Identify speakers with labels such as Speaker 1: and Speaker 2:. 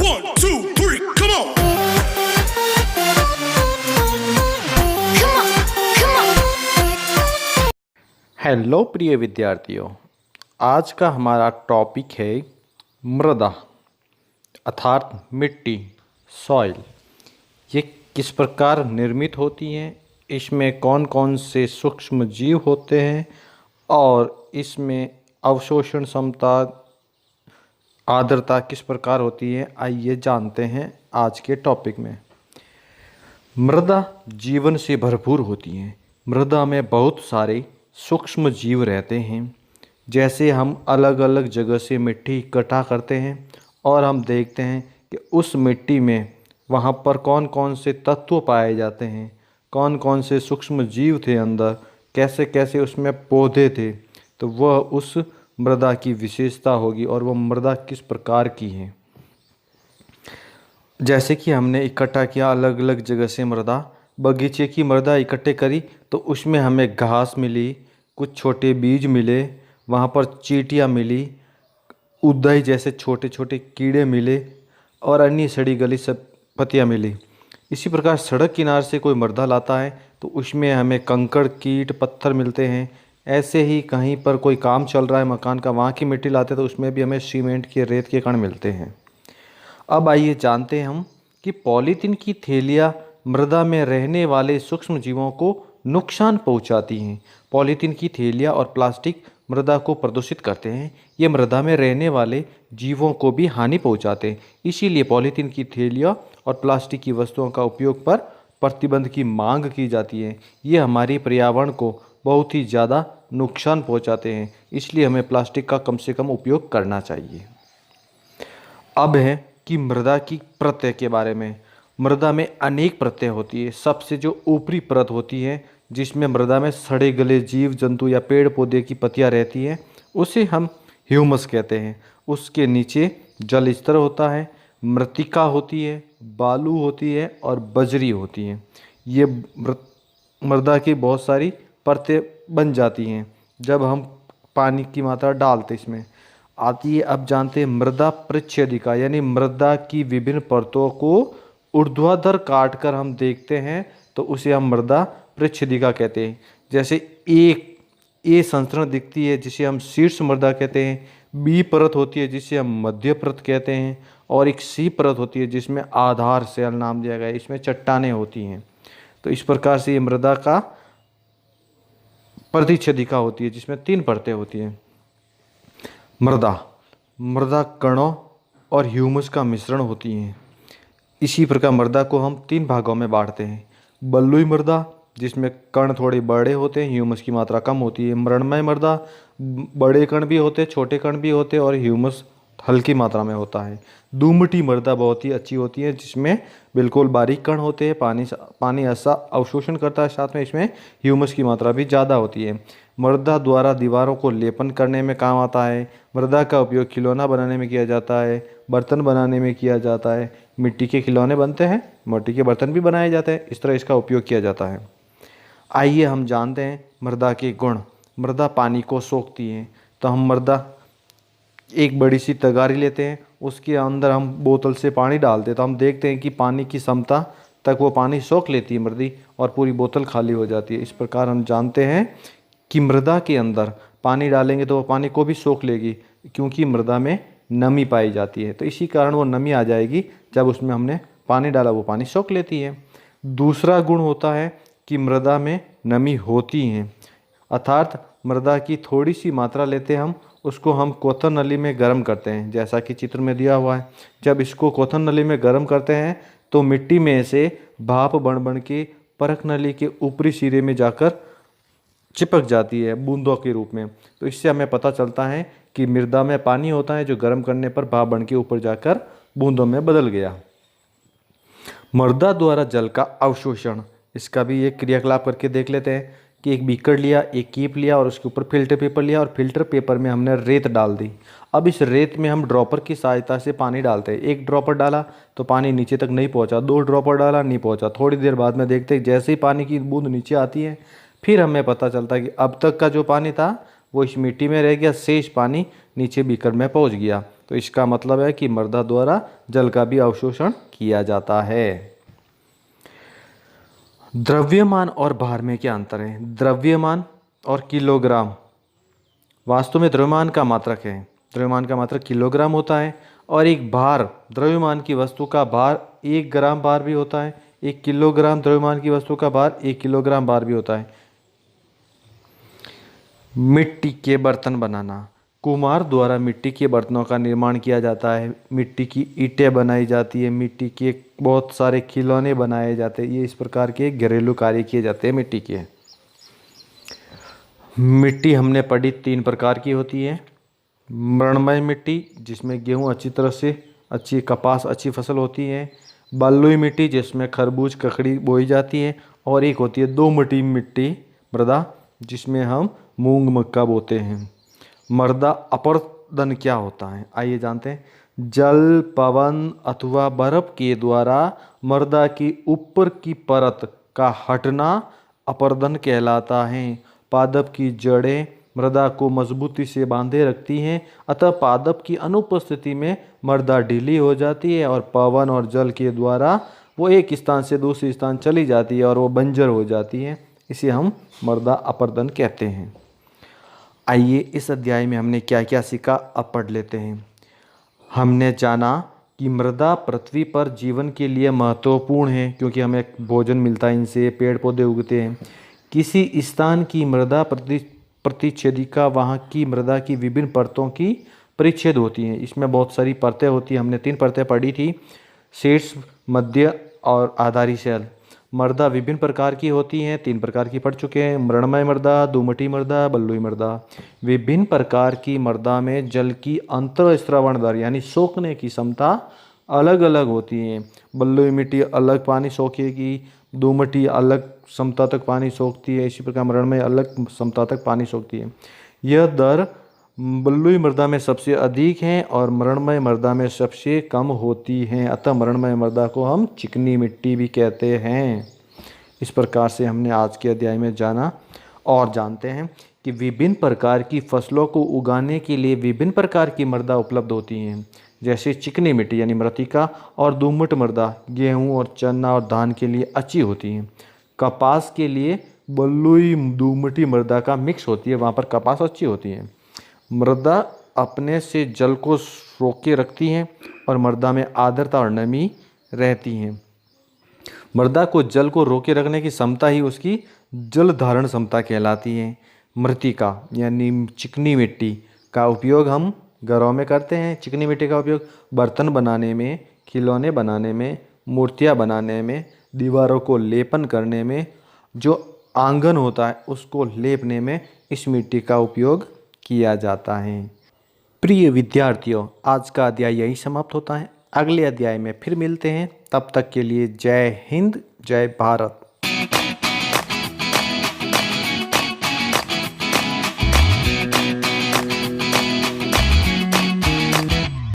Speaker 1: 1, 2, 3, come on!
Speaker 2: Hello प्रिय विद्यार्थियों, आज का हमारा टॉपिक है मृदा अर्थात मिट्टी, सॉइल। ये किस प्रकार निर्मित होती हैं, इसमें कौन कौन से सूक्ष्म जीव होते हैं और इसमें अवशोषण क्षमता, आर्द्रता किस प्रकार होती है, आइए जानते हैं आज के टॉपिक में। मृदा जीवन से भरपूर होती है। मृदा में बहुत सारे सूक्ष्म जीव रहते हैं। जैसे हम अलग अलग जगह से मिट्टी इकट्ठा करते हैं और हम देखते हैं कि उस मिट्टी में वहाँ पर कौन कौन से तत्व पाए जाते हैं, कौन कौन से सूक्ष्म जीव थे अंदर, कैसे कैसे उसमें पौधे थे, तो वह उस मृदा की विशेषता होगी और वह मृदा किस प्रकार की है। जैसे कि हमने इकट्ठा किया अलग अलग जगह से मृदा, बगीचे की मृदा इकट्ठे करी तो उसमें हमें घास मिली, कुछ छोटे बीज मिले, वहाँ पर चींटियाँ मिली, उदय जैसे छोटे छोटे कीड़े मिले और अन्य सड़ी गली सब पत्तियाँ मिली। इसी प्रकार सड़क किनारे से कोई मृदा लाता है तो उसमें हमें कंकड़, कीट, पत्थर मिलते हैं। ऐसे ही कहीं पर कोई काम चल रहा है मकान का, वहाँ की मिट्टी लाते हैं तो उसमें भी हमें सीमेंट के, रेत के कण मिलते हैं। अब आइए जानते हैं हम कि पॉलीथीन की थैलियाँ मृदा में रहने वाले सूक्ष्म जीवों को नुकसान पहुंचाती हैं। पॉलीथीन की थैलियाँ और प्लास्टिक मृदा को प्रदूषित करते हैं। ये मृदा में रहने वाले जीवों को भी हानि पहुंचाते हैं। इसीलिए पॉलीथीन की थैलियाँ और प्लास्टिक की वस्तुओं का उपयोग पर प्रतिबंध की मांग की जाती है। ये हमारी पर्यावरण को बहुत ही ज़्यादा नुकसान पहुंचाते हैं, इसलिए हमें प्लास्टिक का कम से कम उपयोग करना चाहिए। अब है कि मृदा की परतें के बारे में। मृदा में अनेक परतें होती है। सबसे जो ऊपरी परत होती है जिसमें मृदा में सड़े गले जीव जंतु या पेड़ पौधे की पत्तियां रहती हैं, उसे हम ह्यूमस कहते हैं। उसके नीचे जल स्तर होता है, मृत्तिका होती है, बालू होती है और बजरी होती है। ये मृदा की बहुत सारी परतें बन जाती हैं जब हम पानी की मात्रा डालते इसमें आती है। अब जानते हैं मृदा परिच्छेदिका, यानी मृदा की विभिन्न परतों को ऊर्ध्वाधर काट कर हम देखते हैं तो उसे हम मृदा परिच्छेदिका कहते हैं। जैसे एक ए संरचना दिखती है जिसे हम शीर्ष मृदा कहते हैं, बी परत होती है जिसे हम मध्य परत कहते हैं और एक सी परत होती है जिसमें आधार सेल नाम दिया गया है, इसमें चट्टानें होती हैं। तो इस प्रकार से ये मृदा का परिच्छेदिका होती है जिसमें 3 परतें होती हैं। मृदा कणों और ह्यूमस का मिश्रण होती हैं। इसी प्रकार मृदा को हम 3 भागों में बांटते हैं। बलुई मृदा जिसमें कण थोड़े बड़े होते हैं, ह्यूमस की मात्रा कम होती है। मृणमय मृदा, बड़े कण भी होते हैं, छोटे कण भी होते हैं और ह्यूमस हल्की मात्रा में होता है। दोमटी मृदा बहुत ही अच्छी होती है जिसमें बिल्कुल बारीक कण होते हैं, पानी ऐसा अवशोषण करता है, साथ में इसमें ह्यूमस की मात्रा भी ज़्यादा होती है। मृदा द्वारा दीवारों को लेपन करने में काम आता है। मृदा का उपयोग खिलौना बनाने में किया जाता है, बर्तन बनाने में किया जाता है। मिट्टी के खिलौने बनते हैं, मिट्टी के बर्तन भी बनाए जाते हैं, इस तरह इसका उपयोग किया जाता है। आइए हम जानते हैं मृदा के गुण। मृदा पानी को सोखती है, तो हम मृदा एक बड़ी सी तगारी लेते हैं, उसके अंदर हम बोतल से पानी डालते हैं तो हम देखते हैं कि पानी की क्षमता तक वो पानी सोख लेती है मृदा और पूरी बोतल खाली हो जाती है। इस प्रकार हम जानते हैं कि मृदा के अंदर पानी डालेंगे तो वो पानी को भी सोख लेगी, क्योंकि मृदा में नमी पाई जाती है। तो इसी कारण वो नमी आ जाएगी, जब उसमें हमने पानी डाला वो पानी सोख लेती है। दूसरा गुण होता है कि मृदा में नमी होती है, अर्थात मृदा की थोड़ी सी मात्रा लेते हैं हम, उसको हम क्वथन नली में गर्म करते हैं, जैसा कि चित्र में दिया हुआ है। जब इसको क्वथन नली में गर्म करते हैं तो मिट्टी में से भाप बन बन के परख नली के ऊपरी सिरे में जाकर चिपक जाती है बूंदों के रूप में। तो इससे हमें पता चलता है कि मृदा में पानी होता है जो गर्म करने पर भाप बन के ऊपर जाकर बूंदों में बदल गया। मृदा द्वारा जल का अवशोषण, इसका भी एक क्रियाकलाप करके देख लेते हैं कि एक बीकर लिया, एक कीप लिया और उसके ऊपर फिल्टर पेपर लिया और फिल्टर पेपर में हमने रेत डाल दी। अब इस रेत में हम ड्रॉपर की सहायता से पानी डालते हैं। एक ड्रॉपर डाला तो पानी नीचे तक नहीं पहुंचा, 2 ड्रॉपर डाला नहीं पहुंचा। थोड़ी देर बाद में देखते हैं जैसे ही पानी की बूंद नीचे आती है, फिर हमें पता चलता है कि अब तक का जो पानी था वो इस मिट्टी में रह गया, शेष पानी नीचे बीकर में पहुंच गया। तो इसका मतलब है कि मृदा द्वारा जल का भी अवशोषण किया जाता है। द्रव्यमान और भार में क्या अंतर है? द्रव्यमान और किलोग्राम, वास्तव में द्रव्यमान का मात्रक है। द्रव्यमान का मात्रक किलोग्राम होता है और एक भार, द्रव्यमान की वस्तु का भार 1 ग्राम भार भी होता है। 1 किलोग्राम द्रव्यमान की वस्तु का भार 1 किलोग्राम भार भी होता है। मिट्टी के बर्तन बनाना, कुम्हार द्वारा मिट्टी के बर्तनों का निर्माण किया जाता है। मिट्टी की ईंटें बनाई जाती है, मिट्टी के बहुत सारे खिलौने बनाए जाते हैं। ये इस प्रकार के घरेलू कार्य किए जाते हैं मिट्टी के। मिट्टी हमने पढ़ी 3 प्रकार की होती है। मृणमय मिट्टी, जिसमें गेहूँ अच्छी तरह से, अच्छी कपास, अच्छी फसल होती है। बलुई मिट्टी, जिसमें खरबूज, ककड़ी बोई जाती है। और एक होती है दोमटी मिट्टी, मृदा, जिसमें हम मूंग, मक्का बोते हैं। मृदा अपरदन क्या होता है, आइए जानते हैं। जल, पवन अथवा बर्फ के द्वारा मृदा की ऊपर की परत का हटना अपरदन कहलाता है। पादप की जड़ें मृदा को मजबूती से बांधे रखती हैं, अतः पादप की अनुपस्थिति में मृदा ढीली हो जाती है और पवन और जल के द्वारा वो एक स्थान से दूसरे स्थान चली जाती है और वो बंजर हो जाती है। इसे हम मृदा अपरदन कहते हैं। आइए इस अध्याय में हमने क्या क्या सीखा, अब पढ़ लेते हैं। हमने जाना कि मृदा पृथ्वी पर जीवन के लिए महत्वपूर्ण है, क्योंकि हमें भोजन मिलता है इनसे, पेड़ पौधे उगते हैं। किसी स्थान की मृदा प्रतिच्छेदिका वहाँ की मृदा की विभिन्न परतों की परिच्छेद होती हैं। इसमें बहुत सारी परतें होती हैं। हमने 3 परतें पढ़ी थी, शीर्ष, मध्य और आधारी शैल। मृदा विभिन्न प्रकार की होती हैं, 3 प्रकार की पढ़ चुके हैं। मृणमय मृदा, दोमटी मृदा, बलुई मृदा। विभिन्न प्रकार की मृदा में जल की अंतःस्रवण दर यानी सोखने की क्षमता अलग अलग होती है। बलुई मिट्टी अलग पानी सोखेगी, दोमटी अलग क्षमता तक पानी सोखती है, इसी प्रकार मृणमय अलग क्षमता तक पानी सोखती है। यह दर बलुई मृदा में सबसे अधिक है और मृणमय मृदा में सबसे कम होती है, अतः मृणमय मृदा को हम चिकनी मिट्टी भी कहते हैं। इस प्रकार से हमने आज के अध्याय में जाना और जानते हैं कि विभिन्न प्रकार की फसलों को उगाने के लिए विभिन्न प्रकार की मृदा उपलब्ध होती हैं, जैसे चिकनी मिट्टी यानी मृत्तिका और दोमट मृदा गेहूँ और चना और धान के लिए अच्छी होती हैं। कपास के लिए बलुई दोमटी मृदा का मिक्स होती है, वहाँ पर कपास अच्छी होती है। मृदा अपने से जल को रोके रखती है और मृदा में आर्द्रता और नमी रहती है। मृदा को जल को रोके रखने की क्षमता ही उसकी जल धारण क्षमता कहलाती है। मृत्तिका यानी चिकनी मिट्टी का उपयोग हम घरों में करते हैं। चिकनी मिट्टी का उपयोग बर्तन बनाने में, खिलौने बनाने में, मूर्तियाँ बनाने में, दीवारों को लेपन करने में, जो आंगन होता है उसको लेपने में इस मिट्टी का उपयोग किया जाता है। प्रिय विद्यार्थियों, आज का अध्याय यही समाप्त होता है। अगले अध्याय में फिर मिलते हैं, तब तक के लिए जय हिंद, जय भारत।